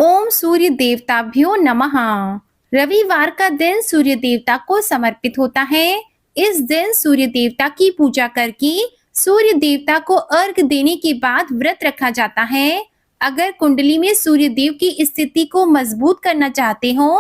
ओम सूर्य देवताभ्यो नमः। रविवार का दिन सूर्य देवता को समर्पित होता है। इस दिन सूर्य देवता की पूजा करके सूर्य देवता को अर्घ देने के बाद व्रत रखा जाता है। अगर कुंडली में सूर्य देव की स्थिति को मजबूत करना चाहते हो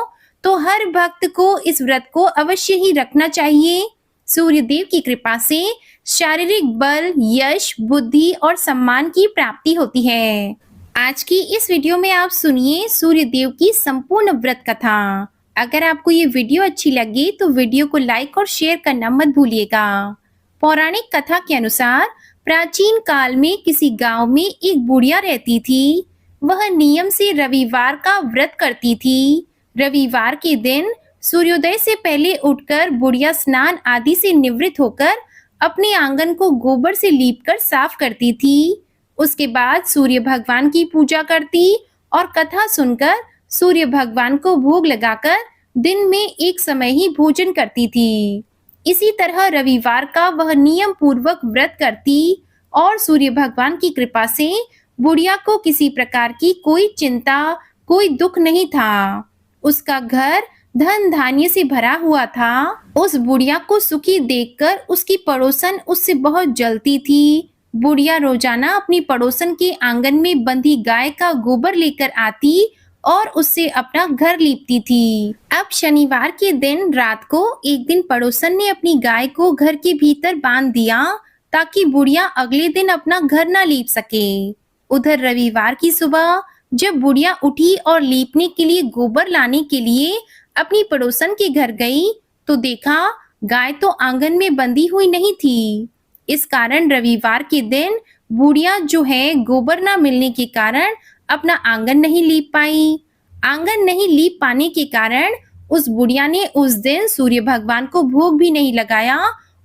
तो हर भक्त को इस व्रत को अवश्य ही रखना चाहिए। सूर्य देव की कृपा से शारीरिक बल, यश, बुद्धि और सम्मान की प्राप्ति होती है। आज की इस वीडियो में आप सुनिए सूर्य देव की संपूर्ण व्रत कथा। अगर आपको ये वीडियो अच्छी लगी तो वीडियो को लाइक और शेयर करना मत भूलिएगा। पौराणिक कथा के अनुसार प्राचीन काल में किसी गांव में एक बुढ़िया रहती थी। वह नियम से रविवार का व्रत करती थी। रविवार के दिन सूर्योदय से पहले उठकर बुढ़िया स्नान आदि से निवृत्त होकर अपने आंगन को गोबर से लीपकर साफ करती थी। उसके बाद सूर्य भगवान की पूजा करती और कथा सुनकर सूर्य भगवान को भोग लगाकर दिन में एक समय ही भोजन करती थी। इसी तरह रविवार का वह नियम पूर्वक व्रत करती और सूर्य भगवान की कृपा से बुढ़िया को किसी प्रकार की कोई चिंता, कोई दुख नहीं था। उसका घर धन धान्य से भरा हुआ था। उस बुढ़िया को सुखी देखकर उसकी पड़ोसन उससे बहुत जलती थी। बुढ़िया रोजाना अपनी पड़ोसन के आंगन में बंधी गाय का गोबर लेकर आती और उससे अपना घर लीपती थी। अब शनिवार के दिन रात को एक दिन पड़ोसन ने अपनी गाय को घर के भीतर बांध दिया ताकि बुढ़िया अगले दिन अपना घर ना लीप सके। उधर रविवार की सुबह जब बुढ़िया उठी और लीपने के लिए गोबर लाने के लिए अपनी पड़ोसन के घर गई तो देखा गाय तो आंगन में बंधी हुई नहीं थी। इस कारण रविवार के दिन बुढ़िया जो है गोबर ना मिलने के कारण अपना आंगन नहीं लीप पाई। आंगन नहीं लीप पाने के कारण उस बुढ़िया ने उस दिन सूर्य भगवान को भोग भी नहीं लगाया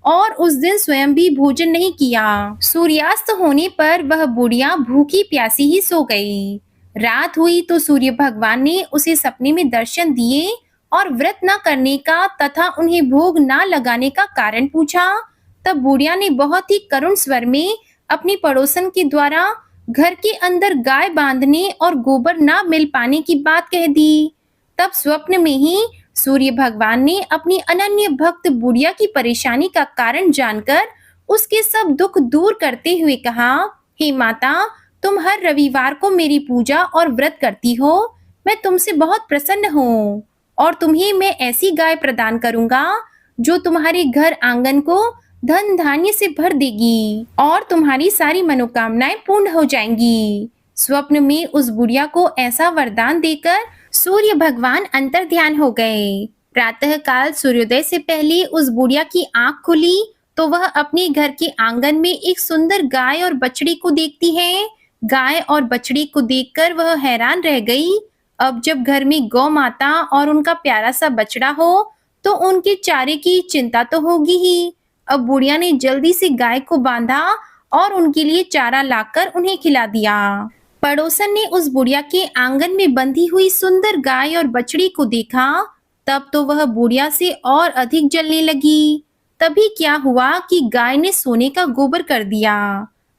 और उस दिन स्वयं भी भोजन नहीं किया। सूर्यास्त होने पर वह बुढ़िया भूखी प्यासी ही सो गई। रात हुई तो सूर्य भगवान ने उसे सपने में दर्शन दिए और व्रत न करने का तथा उन्हें भोग न लगाने का कारण पूछा। तब बुढ़िया ने बहुत ही करुण स्वर में अपनी पड़ोसन के द्वारा घर के अंदर गाय बांधने और गोबर ना मिल पाने की बात कह दी। तब स्वप्न में ही सूर्य भगवान ने अपनी अनन्य भक्त बुढ़िया की परेशानी का कारण जानकर उसके सब दुख दूर करते हुए कहा, हे माता, तुम हर रविवार को मेरी पूजा और व्रत करती हो। मैं तुमसे बहुत प्रसन्न हूँ और तुम्हें मैं ऐसी गाय प्रदान करूंगा जो तुम्हारे घर आंगन को धन धान्य से भर देगी और तुम्हारी सारी मनोकामनाएं पूर्ण हो जाएंगी। स्वप्न में उस बुढ़िया को ऐसा वरदान देकर सूर्य भगवान अंतर्ध्यान हो गए। प्रातः काल सूर्योदय से पहले उस बुढ़िया की आंख खुली तो वह अपने घर के आंगन में एक सुंदर गाय और बछड़ी को देखती है। गाय और बछड़ी को देखकर वह हैरान रह गई। अब जब घर में गौ माता और उनका प्यारा सा बछड़ा हो तो उनके चारे की चिंता तो होगी ही। अब बुढ़िया ने जल्दी से गाय को बांधा और उनके लिए चारा लाकर उन्हें खिला दिया। पड़ोसन ने उस बुढ़िया के आंगन में बंधी हुई सुंदर गाय और बछड़ी को देखा। तब तो वह बुढ़िया से और अधिक जलने लगी। तभी क्या हुआ कि गाय ने सोने का गोबर कर दिया।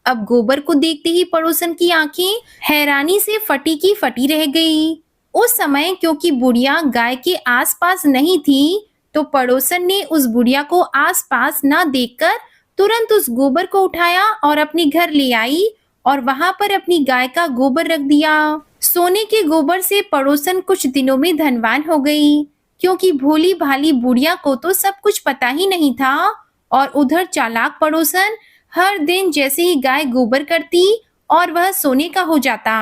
अब गोबर को देखते ही पड़ोसन की आंखें हैरानी से फटी की फटी रह गई। उस समय क्योंकि बुढ़िया गाय के आसपास नहीं थी तो पड़ोसन ने उस बुढ़िया को आसपास ना देखकर तुरंत उस गोबर को उठाया और अपने घर ले आई और वहां पर अपनी गाय का गोबर रख दिया। सोने के गोबर से पड़ोसन कुछ दिनों में धनवान हो गई क्योंकि भोली भाली बुढ़िया को तो सब कुछ पता ही नहीं था। और उधर चालाक पड़ोसन हर दिन जैसे ही गाय गोबर करती और वह सोने का हो जाता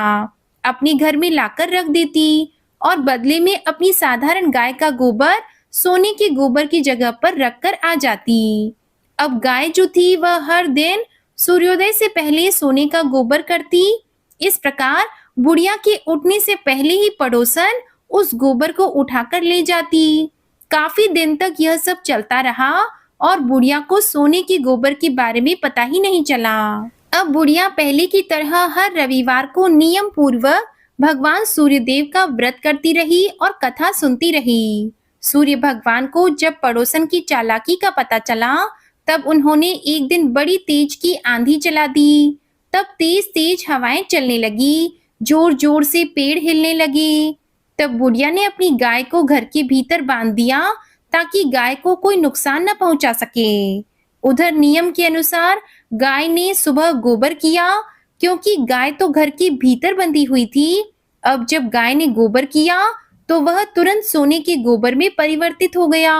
अपने घर में लाकर रख देती और बदले में अपनी साधारण गाय का गोबर सोने के गोबर की जगह पर रखकर आ जाती। अब गाय जो थी वह हर दिन सूर्योदय से पहले सोने का गोबर करती। इस प्रकार बुढ़िया के उठने से पहले ही पड़ोसन उस गोबर को उठाकर ले जाती। काफी दिन तक यह सब चलता रहा और बुढ़िया को सोने के गोबर के बारे में पता ही नहीं चला। अब बुढ़िया पहले की तरह हर रविवार को नियम पूर्वक भगवान सूर्यदेव का व्रत करती रही और कथा सुनती रही। सूर्य भगवान को जब पड़ोसन की चालाकी का पता चला तब उन्होंने एक दिन बड़ी तेज की आंधी चला दी। तब तेज तेज हवाएं चलने लगी जोर जोर से पेड़ हिलने लगे। तब बुढ़िया ने अपनी गाय को घर के भीतर बांध दिया ताकि गाय को कोई नुकसान न पहुंचा सके। उधर नियम के अनुसार गाय ने सुबह गोबर किया, क्योंकि गाय तो घर के भीतर बंधी हुई थी। अब जब गाय ने गोबर किया तो वह तुरंत सोने के गोबर में परिवर्तित हो गया।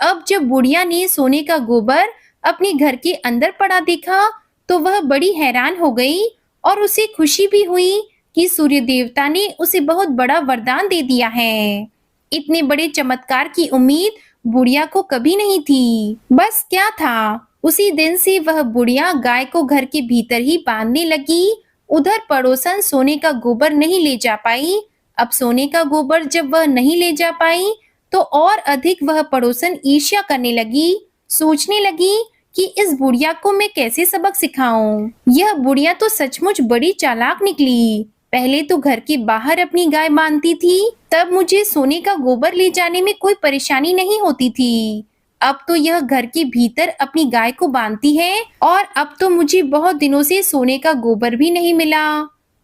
अब जब बुढ़िया ने सोने का गोबर अपने घर के अंदर पड़ा देखा तो वह बड़ी हैरान हो गई और उसे खुशी भी हुई कि सूर्य देवता ने उसे बहुत बड़ा वरदान दे दिया है। इतने बड़े चमत्कार की उम्मीद बुढ़िया को कभी नहीं थी। बस क्या था, उसी दिन से वह बुढ़िया गाय को घर के भीतर ही बांधने लगी। उधर पड़ोसन सोने का गोबर नहीं ले जा पाई। अब सोने का गोबर जब वह नहीं ले जा पाई तो और अधिक वह पड़ोसन ईर्ष्या करने लगी। सोचने लगी कि इस बुढ़िया को मैं कैसे सबक सिखाऊं। यह बुढ़िया तो सचमुच बड़ी चालाक निकली। पहले तो घर के बाहर अपनी गाय बांधती थी, तब मुझे सोने का गोबर ले जाने में कोई परेशानी नहीं होती थी। अब तो यह घर के भीतर अपनी गाय को बांधती है और अब तो मुझे बहुत दिनों से सोने का गोबर भी नहीं मिला।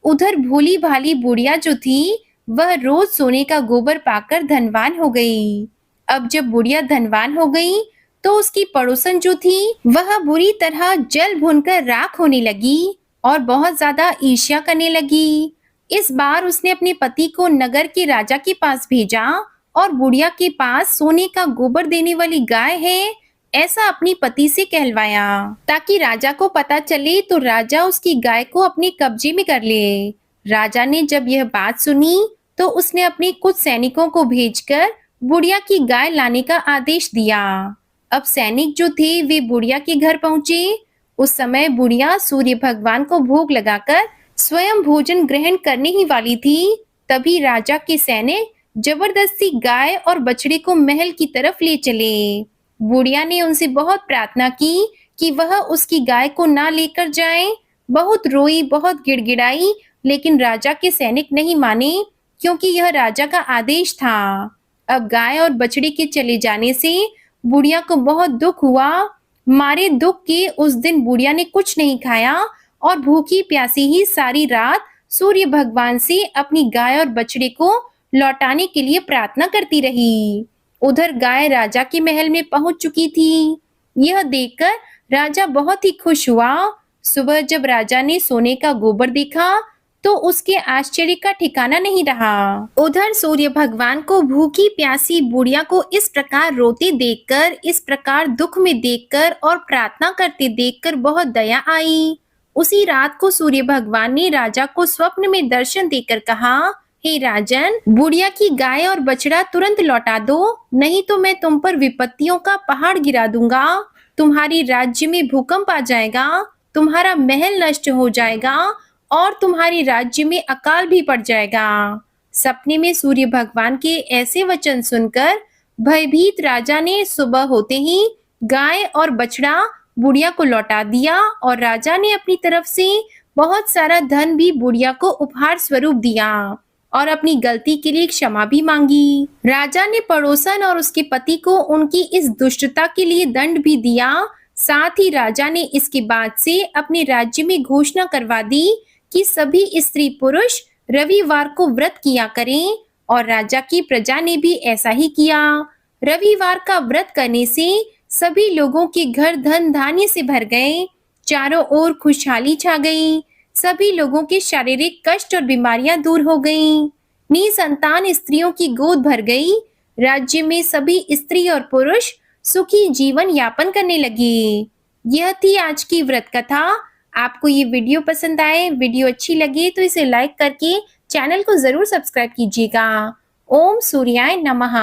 उधर भोली भाली बुढ़िया जो थी वह रोज सोने का गोबर पाकर धनवान हो गई। अब जब बुढ़िया धनवान हो गई तो उसकी पड़ोसन जो थी वह बुरी तरह जल भुनकर राख होने लगी और बहुत ज्यादा ईर्ष्या करने लगी। इस बार उसने अपने पति को नगर के राजा के पास भेजा और बुढ़िया के पास सोने का गोबर देने वाली गाय है ऐसा अपनी पति से कहलवाया, ताकि राजा को पता चले तो राजा उसकी गाय को अपने कब्जे में कर ले। राजा ने जब यह बात सुनी तो उसने अपने कुछ सैनिकों को भेजकर बुढ़िया की गाय लाने का आदेश दिया। अब सैनिक जो थे वे बुढ़िया के घर पहुंचे। उस समय बुढ़िया सूर्य भगवान को भोग लगाकर स्वयं भोजन ग्रहण करने ही वाली थी। तभी राजा के सैनिक जबरदस्ती गाय और बछड़े को महल की तरफ ले चले। बुढ़िया ने उनसे बहुत प्रार्थना की कि वह उसकी गाय को ना लेकर जाएं। बहुत रोई, बहुत गिड़गिड़ाई, लेकिन राजा के सैनिक नहीं माने, क्योंकि यह राजा का आदेश था। अब गाय और बछड़े के चले जाने से बुढ़िया को बहुत दुख हुआ। मारे दुख के उस दिन बुढ़िया ने कुछ नहीं खाया और भूखी प्यासी ही सारी रात सूर्य भगवान से अपनी गाय और बछड़े को लौटाने के लिए प्रार्थना करती रही। उधर गाय राजा के महल में पहुंच चुकी थी। यह देखकर राजा बहुत ही खुश हुआ। सुबह जब राजा ने सोने का गोबर देखा तो उसके आश्चर्य का ठिकाना नहीं रहा। उधर सूर्य भगवान को भूखी प्यासी बुढ़िया को इस प्रकार रोते देखकर, इस प्रकार दुख में देखकर और प्रार्थना करते देखकर बहुत दया आई। उसी रात को सूर्य भगवान ने राजा को स्वप्न में दर्शन देकर कहा, हे राजन, बुढ़िया की गाय और बछड़ा तुरंत लौटा दो, नहीं तो मैं तुम पर विपत्तियों का पहाड़ गिरा दूंगा। तुम्हारी राज्य में भूकंप आ जाएगा, तुम्हारा महल नष्ट हो जाएगा और तुम्हारे राज्य में अकाल भी पड़ जाएगा। सपने में सूर्य भगवान के ऐसे वचन सुनकर भयभीत राजा ने सुबह होते ही गाय और बछड़ा बुढ़िया को लौटा दिया और राजा ने अपनी तरफ से बहुत सारा धन भी बुढ़िया को उपहार स्वरूप दिया और अपनी गलती के लिए क्षमा भी मांगी। राजा ने पड़ोसन और उसके पति को उनकी इस दुष्टता के लिए दंड भी दिया। साथ ही राजा ने इसके बाद से अपने राज्य में घोषणा करवा दी कि सभी स्त्री पुरुष रविवार को व्रत किया करें और राजा की प्रजा ने भी ऐसा ही किया। रविवार का व्रत करने से सभी लोगों के घर धन धान्य से भर गए, चारों ओर खुशहाली छा गई, सभी लोगों के शारीरिक कष्ट और बीमारियां दूर हो गईं, निसंतान स्त्रियों की गोद भर गई, राज्य में सभी स्त्री और पुरुष सुखी जीवन यापन करने लगे। यह थी आज की व्रत कथा। आपको ये वीडियो पसंद आए, वीडियो अच्छी लगे तो इसे लाइक करके चैनल को जरूर सब्सक्राइब कीजिएगा। ओम सूर्याय नमः।